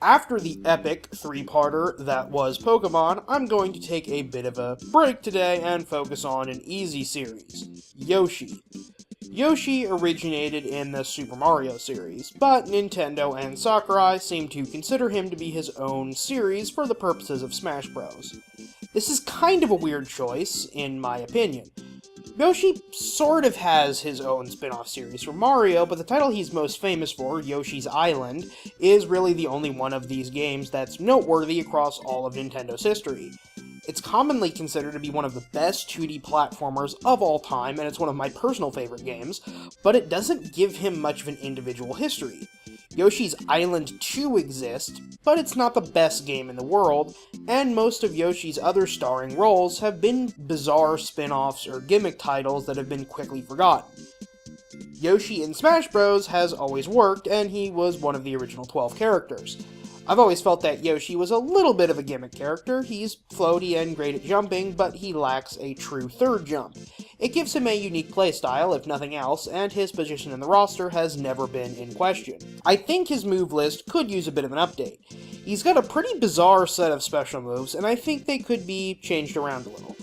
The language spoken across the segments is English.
After the epic three-parter that was Pokemon, I'm going to take a bit of a break today and focus on an easy series, Yoshi. Yoshi originated in the Super Mario series, but Nintendo and Sakurai seem to consider him to be his own series for the purposes of Smash Bros. This is kind of a weird choice, in my opinion. Yoshi sort of has his own spin-off series from Mario, but the title he's most famous for, Yoshi's Island, is really the only one of these games that's noteworthy across all of Nintendo's history. It's commonly considered to be one of the best 2D platformers of all time, and it's one of my personal favorite games, but it doesn't give him much of an individual history. Yoshi's Island 2 exists, but it's not the best game in the world, and most of Yoshi's other starring roles have been bizarre spin-offs or gimmick titles that have been quickly forgotten. Yoshi in Smash Bros. Has always worked, and he was one of the original 12 characters. I've always felt that Yoshi was a little bit of a gimmick character. He's floaty and great at jumping, but he lacks a true third jump. It gives him a unique playstyle, if nothing else, and his position in the roster has never been in question. I think his move list could use a bit of an update. He's got a pretty bizarre set of special moves, and I think they could be changed around a little.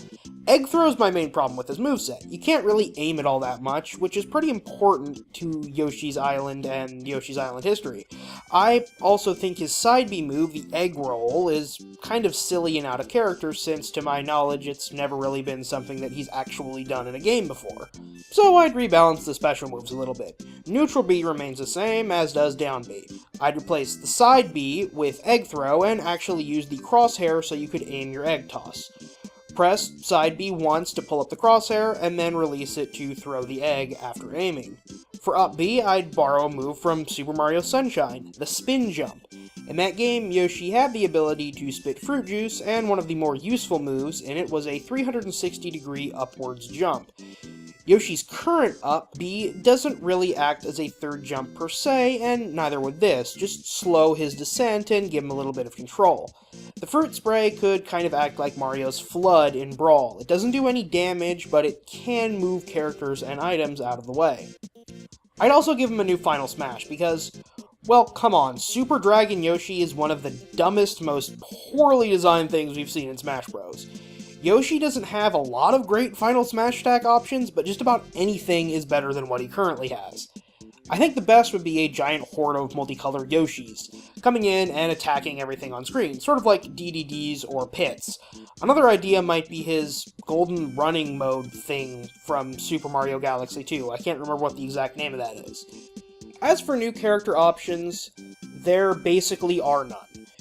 Egg Throw's my main problem with his moveset. You can't really aim it all that much, which is pretty important to Yoshi's Island and Yoshi's Island history. I also think his side B move, the Egg Roll, is kind of silly and out of character since, to my knowledge, it's never really been something that he's actually done in a game before. So I'd rebalance the special moves a little bit. Neutral B remains the same, as does down B. I'd replace the side B with Egg Throw and actually use the crosshair so you could aim your egg toss. Press side B once to pull up the crosshair, and then release it to throw the egg after aiming. For up B, I'd borrow a move from Super Mario Sunshine, the Spin Jump. In that game, Yoshi had the ability to spit fruit juice, and one of the more useful moves in it was a 360-degree upwards jump. Yoshi's current up B doesn't really act as a third jump per se, and neither would this, just slow his descent and give him a little bit of control. The fruit spray could kind of act like Mario's Flood in Brawl. It doesn't do any damage, but it can move characters and items out of the way. I'd also give him a new Final Smash, because, well, come on, Super Dragon Yoshi is one of the dumbest, most poorly designed things we've seen in Smash Bros. Yoshi doesn't have a lot of great Final Smash attack options, but just about anything is better than what he currently has. I think the best would be a giant horde of multicolored Yoshis, coming in and attacking everything on screen, sort of like DDDs or pits. Another idea might be his golden running mode thing from Super Mario Galaxy 2. I can't remember what the exact name of that is. As for new character options, there basically are none.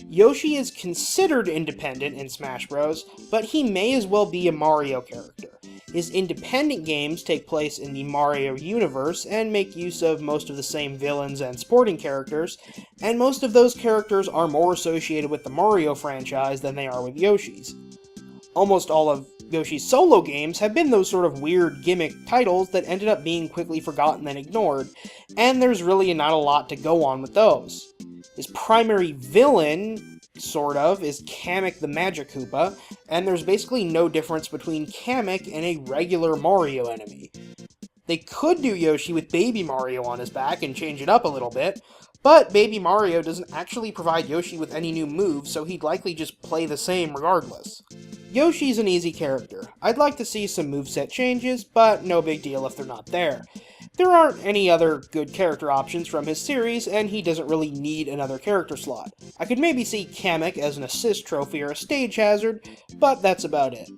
Yoshi is considered independent in Smash Bros., but he may as well be a Mario character. His independent games take place in the Mario universe and make use of most of the same villains and supporting characters, and most of those characters are more associated with the Mario franchise than they are with Yoshi's. Almost all of Yoshi's solo games have been those sort of weird gimmick titles that ended up being quickly forgotten and ignored, and there's really not a lot to go on with those. His primary villain, sort of, is Kamek the Magic Koopa, and there's basically no difference between Kamek and a regular Mario enemy. They could do Yoshi with Baby Mario on his back and change it up a little bit, but Baby Mario doesn't actually provide Yoshi with any new moves, so he'd likely just play the same regardless. Yoshi's an easy character. I'd like to see some moveset changes, but no big deal if they're not there. There aren't any other good character options from his series, and he doesn't really need another character slot. I could maybe see Kamek as an assist trophy or a stage hazard, but that's about it.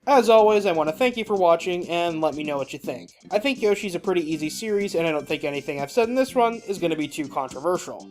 As always, I want to thank you for watching, and let me know what you think. I think Yoshi's a pretty easy series, and I don't think anything I've said in this run is going to be too controversial.